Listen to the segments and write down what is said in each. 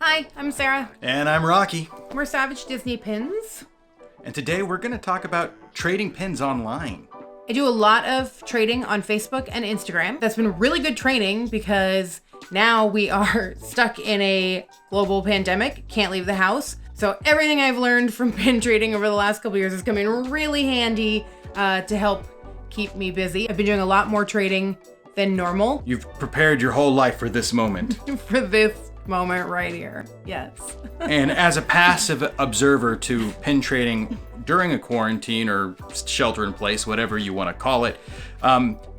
Hi, I'm Sarah. And I'm Rocky. We're SavageDisneyPins. And today we're going to talk about trading pins online. I do a lot of trading on Facebook and Instagram. That's been really good training because now we are stuck in a global pandemic, can't leave the house. So everything I've learned from pin trading over the last couple years is coming really handy to help keep me busy. I've been doing a lot more trading than normal. You've prepared your whole life for this moment. For this moment right here, yes. And as a passive observer to pin trading during a quarantine or shelter in place, whatever you want to call it,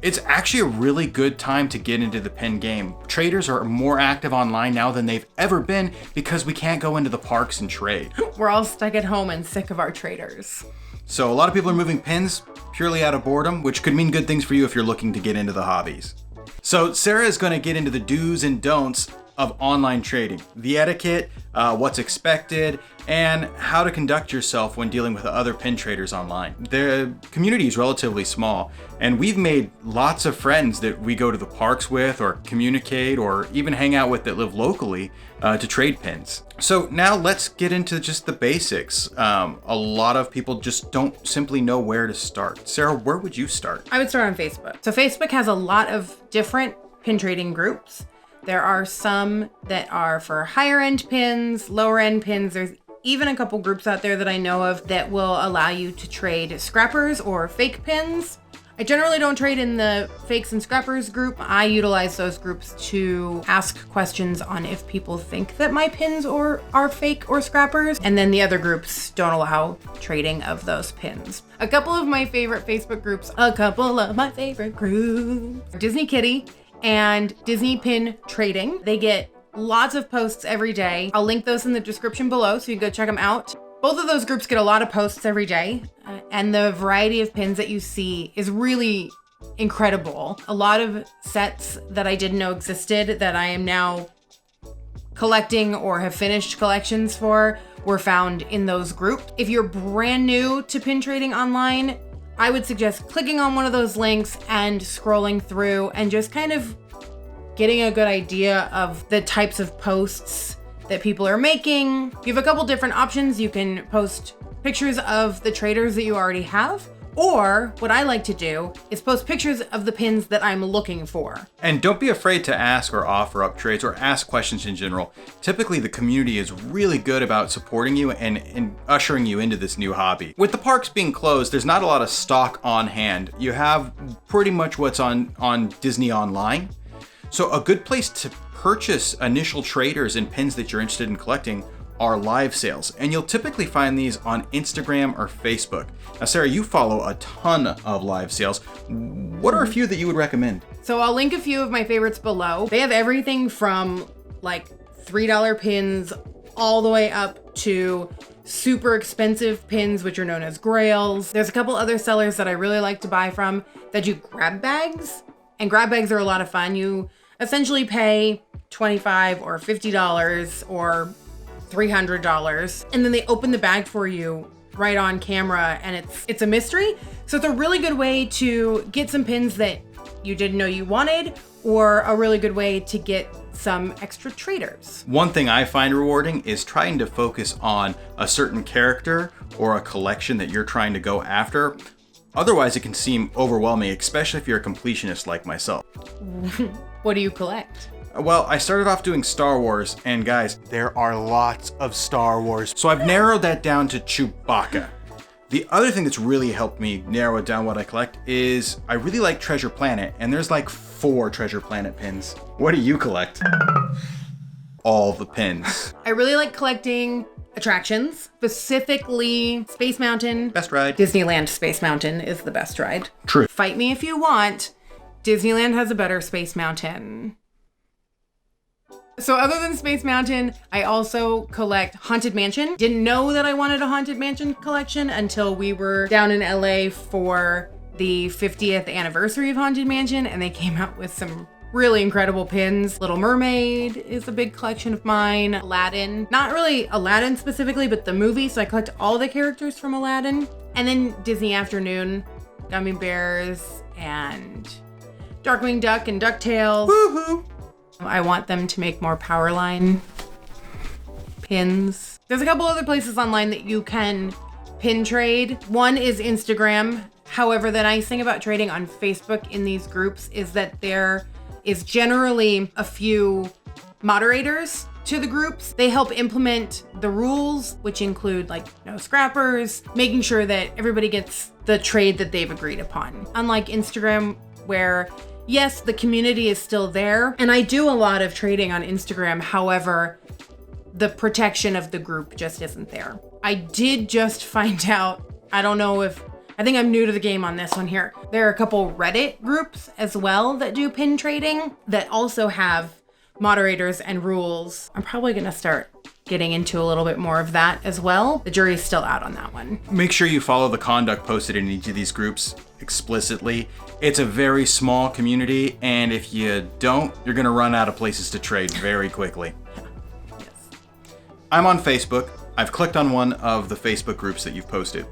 it's actually a really good time to get into the pin game. Traders are more active online now than they've ever been because we can't go into the parks and trade. We're all stuck at home and sick of our traders. So a lot of people are moving pins purely out of boredom, which could mean good things for you if you're looking to get into the hobbies. So Sarah is going to get into the do's and don'ts of online trading, the etiquette, what's expected, and how to conduct yourself when dealing with other pin traders online. The community is relatively small, and we've made lots of friends that we go to the parks with or communicate or even hang out with that live locally to trade pins. So now let's get into just the basics. A lot of people just don't simply know where to start. Sarah, where would you start? I would start on Facebook. So Facebook has a lot of different pin trading groups. There are some that are for higher end pins, lower end pins. There's even a couple groups out there that I know of that will allow you to trade scrappers or fake pins. I generally don't trade in the fakes and scrappers group. I utilize those groups to ask questions on if people think that my pins are fake or scrappers. And then the other groups don't allow trading of those pins. A couple of my favorite Facebook groups, Disney Kitty and Disney Pin Trading. They get lots of posts every day. I'll link those in the description below so you can go check them out. Both of those groups get a lot of posts every day, and the variety of pins that you see is really incredible. A lot of sets that I didn't know existed that I am now collecting or have finished collections for were found in those groups. If you're brand new to pin trading online, I would suggest clicking on one of those links and scrolling through and just kind of getting a good idea of the types of posts that people are making. You have a couple different options. You can post pictures of the traders that you already have, or what I like to do is post pictures of the pins that I'm looking for. And don't be afraid to ask or offer up trades or ask questions in general. Typically, the community is really good about supporting you and ushering you into this new hobby. With the parks being closed, there's not a lot of stock on hand. You have pretty much what's on Disney Online. So a good place to purchase initial traders and pins that you're interested in collecting are live sales, and you'll typically find these on Instagram or Facebook. Now, Sarah, you follow a ton of live sales. What are a few that you would recommend? So I'll link a few of my favorites below. They have everything from like $3 pins all the way up to super expensive pins, which are known as grails. There's a couple other sellers that I really like to buy from that do grab bags, and grab bags are a lot of fun. You essentially pay $25 or $50 or $300, and then they open the bag for you right on camera, and it's a mystery. So it's a really good way to get some pins that you didn't know you wanted, or a really good way to get some extra traders. One thing I find rewarding is trying to focus on a certain character or a collection that you're trying to go after. Otherwise, it can seem overwhelming, especially if you're a completionist like myself. What do you collect? Well, I started off doing Star Wars, and guys, there are lots of Star Wars. So I've narrowed that down to Chewbacca. The other thing that's really helped me narrow it down what I collect is I really like Treasure Planet, and there's like 4 Treasure Planet pins. What do you collect? All the pins. I really like collecting attractions, specifically Space Mountain. Best ride. Disneyland Space Mountain is the best ride. True. Fight me if you want. Disneyland has a better Space Mountain. So other than Space Mountain, I also collect Haunted Mansion. Didn't know that I wanted a Haunted Mansion collection until we were down in LA for the 50th anniversary of Haunted Mansion, and they came out with some really incredible pins. Little Mermaid is a big collection of mine. Aladdin, not really Aladdin specifically, but the movie, so I collect all the characters from Aladdin. And then Disney Afternoon, Gummy Bears, and Darkwing Duck and DuckTales. Woohoo! I want them to make more Powerline pins. There's a couple other places online that you can pin trade. One is Instagram. However, the nice thing about trading on Facebook in these groups is that there is generally a few moderators to the groups. They help implement the rules, which include like no scrappers, making sure that everybody gets the trade that they've agreed upon. Unlike Instagram, where yes, the community is still there, and I do a lot of trading on Instagram. However, the protection of the group just isn't there. I did just find out, I think I'm new to the game on this one here. There are a couple Reddit groups as well that do pin trading that also have moderators and rules. I'm probably gonna start getting into a little bit more of that as well. The jury's still out on that one. Make sure you follow the conduct posted in each of these groups explicitly. It's a very small community, and if you don't, you're gonna run out of places to trade very quickly. Yes. I'm on Facebook. I've clicked on one of the Facebook groups that you've posted.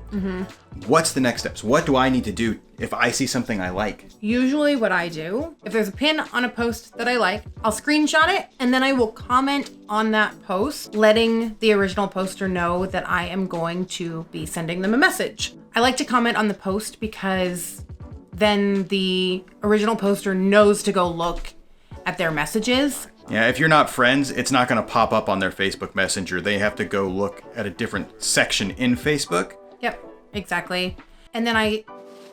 What's the next steps? What do I need to do if I see something I like? Usually what I do, if there's a pin on a post that I like, I'll screenshot it and then I will comment on that post, letting the original poster know that I am going to be sending them a message. I like to comment on the post because then the original poster knows to go look at their messages. Yeah, if you're not friends, it's not going to pop up on their Facebook Messenger. They have to go look at a different section in Facebook. Yep, exactly. And then I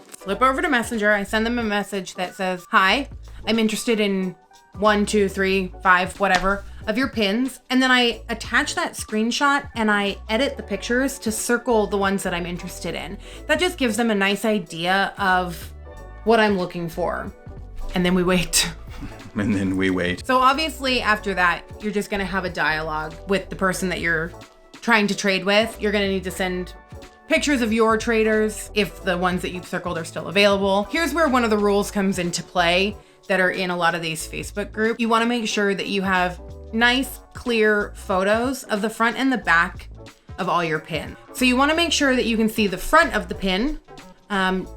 flip over to Messenger. I send them a message that says, "Hi, I'm interested in 1, 2, 3, 5, whatever of your pins." And then I attach that screenshot and I edit the pictures to circle the ones that I'm interested in. That just gives them a nice idea of what I'm looking for. And then we wait. And then we wait. So obviously after that, you're just gonna have a dialogue with the person that you're trying to trade with. You're gonna need to send pictures of your traders if the ones that you've circled are still available. Here's where one of the rules comes into play that are in a lot of these Facebook groups. You wanna make sure that you have nice, clear photos of the front and the back of all your pins. So you wanna make sure that you can see the front of the pin,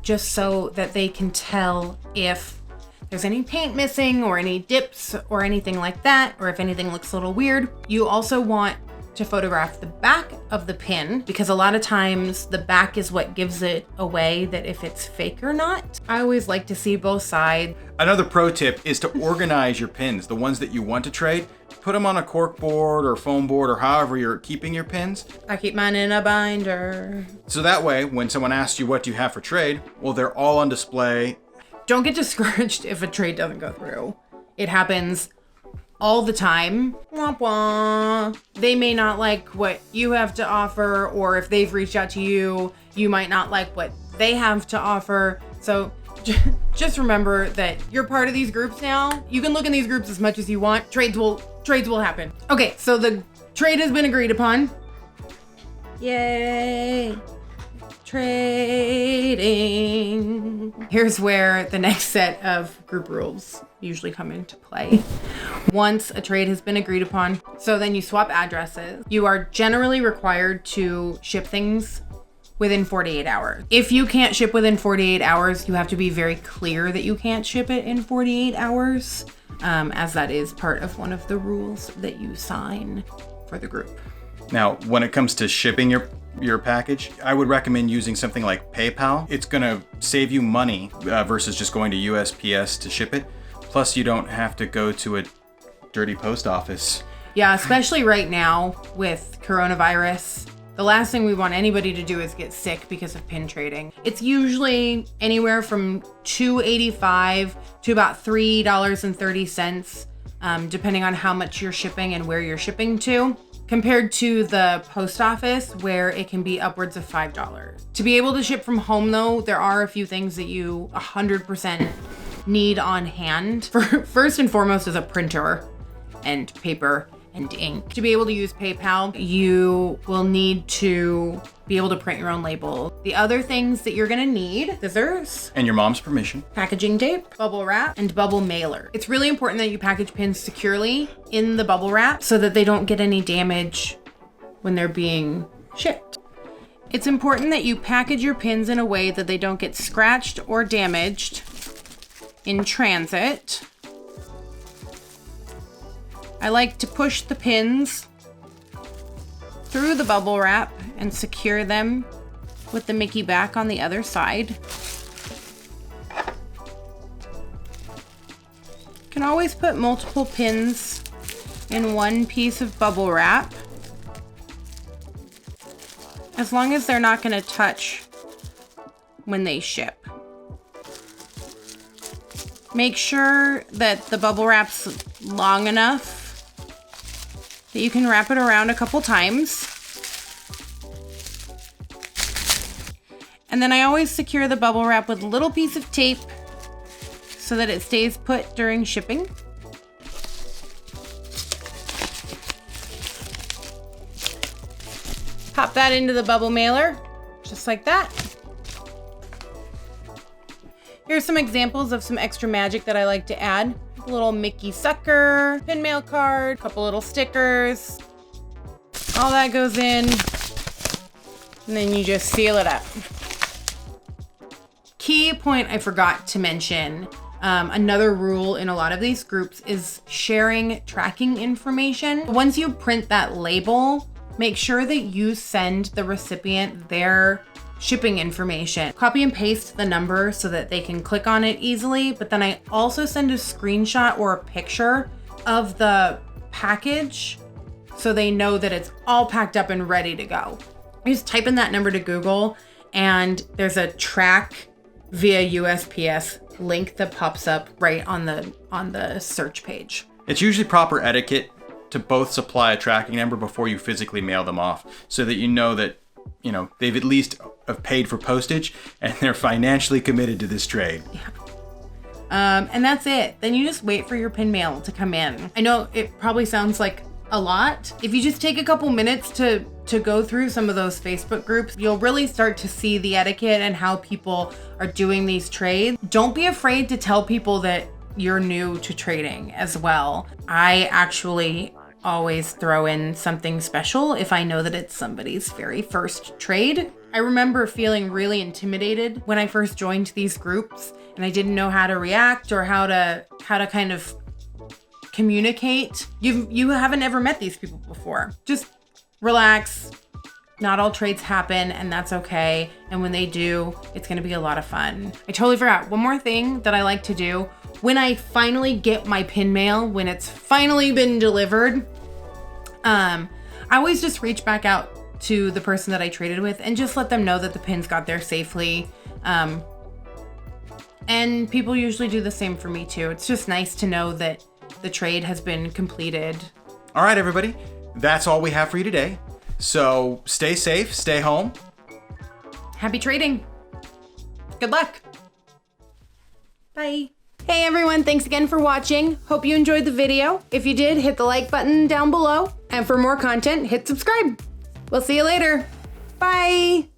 just so that they can tell if there's any paint missing or any dips or anything like that, or if anything looks a little weird. You also want to photograph the back of the pin because a lot of times the back is what gives it away that if it's fake or not. I always like to see both sides. Another pro tip is to organize your pins, the ones that you want to trade. Put them on a cork board or foam board or however you're keeping your pins. I keep mine in a binder. So that way, when someone asks you what you have for trade, well, they're all on display. Don't get discouraged if a trade doesn't go through. It happens all the time. Wah, wah. They may not like what you have to offer, or if they've reached out to you, you might not like what they have to offer. So just remember that you're part of these groups now. You can look in these groups as much as you want. Trades will happen. Okay, so the trade has been agreed upon. Yay. Trading. Here's where the next set of group rules usually come into play. Once a trade has been agreed upon, so then you swap addresses. You are generally required to ship things within 48 hours. If you can't ship within 48 hours, you have to be very clear that you can't ship it in 48 hours, as that is part of one of the rules that you sign for the group. Now, when it comes to shipping your package, I would recommend using something like PayPal. It's gonna save you money versus just going to USPS to ship it. Plus, you don't have to go to a dirty post office. Yeah, especially right now with coronavirus. The last thing we want anybody to do is get sick because of pin trading. It's usually anywhere from $2.85 to about $3.30, depending on how much you're shipping and where you're shipping to, compared to the post office where it can be upwards of $5. To be able to ship from home though, there are a few things that you 100% need on hand. First and foremost is a printer and paper and ink. To be able to use PayPal, you will need to be able to print your own label. The other things that you're gonna need, scissors. And your mom's permission. Packaging tape, bubble wrap, and bubble mailer. It's really important that you package pins securely in the bubble wrap so that they don't get any damage when they're being shipped. It's important that you package your pins in a way that they don't get scratched or damaged in transit. I like to push the pins through the bubble wrap and secure them with the Mickey back on the other side. You can always put multiple pins in one piece of bubble wrap, as long as they're not going to touch when they ship. Make sure that the bubble wrap's long enough that you can wrap it around a couple times. And then I always secure the bubble wrap with a little piece of tape so that it stays put during shipping. Pop that into the bubble mailer, just like that. Here's some examples of some extra magic that I like to add. A little Mickey sucker, pin mail card, a couple little stickers. All that goes in, and then you just seal it up. Key point I forgot to mention, another rule in a lot of these groups is sharing tracking information. Once you print that label, make sure that you send the recipient their shipping information. Copy and paste the number so that they can click on it easily, but then I also send a screenshot or a picture of the package so they know that it's all packed up and ready to go. You just type in that number to Google and there's a track via USPS link that pops up right on the search page. It's usually proper etiquette to both supply a tracking number before you physically mail them off so that you know that they've at least have paid for postage and they're financially committed to this trade. Yeah. And that's it. Then you just wait for your pin mail to come in. I know it probably sounds like a lot. If you just take a couple minutes to go through some of those Facebook groups, you'll really start to see the etiquette and how people are doing these trades. Don't be afraid to tell people that you're new to trading as well. I actually always throw in something special if I know that it's somebody's very first trade. I remember feeling really intimidated when I first joined these groups and I didn't know how to react or how to kind of communicate. You haven't ever met these people before. Just relax. Not all trades happen, and that's okay. And when they do, it's gonna be a lot of fun. I totally forgot. One more thing that I like to do when I finally get my pin mail, when it's finally been delivered, I always just reach back out to the person that I traded with and just let them know that the pins got there safely. And people usually do the same for me too. It's just nice to know that the trade has been completed. All right, everybody. That's all we have for you today. So stay safe, stay home. Happy trading. Good luck. Bye. Hey everyone, thanks again for watching. Hope you enjoyed the video. If you did, hit the like button down below. And for more content, hit subscribe. We'll see you later. Bye.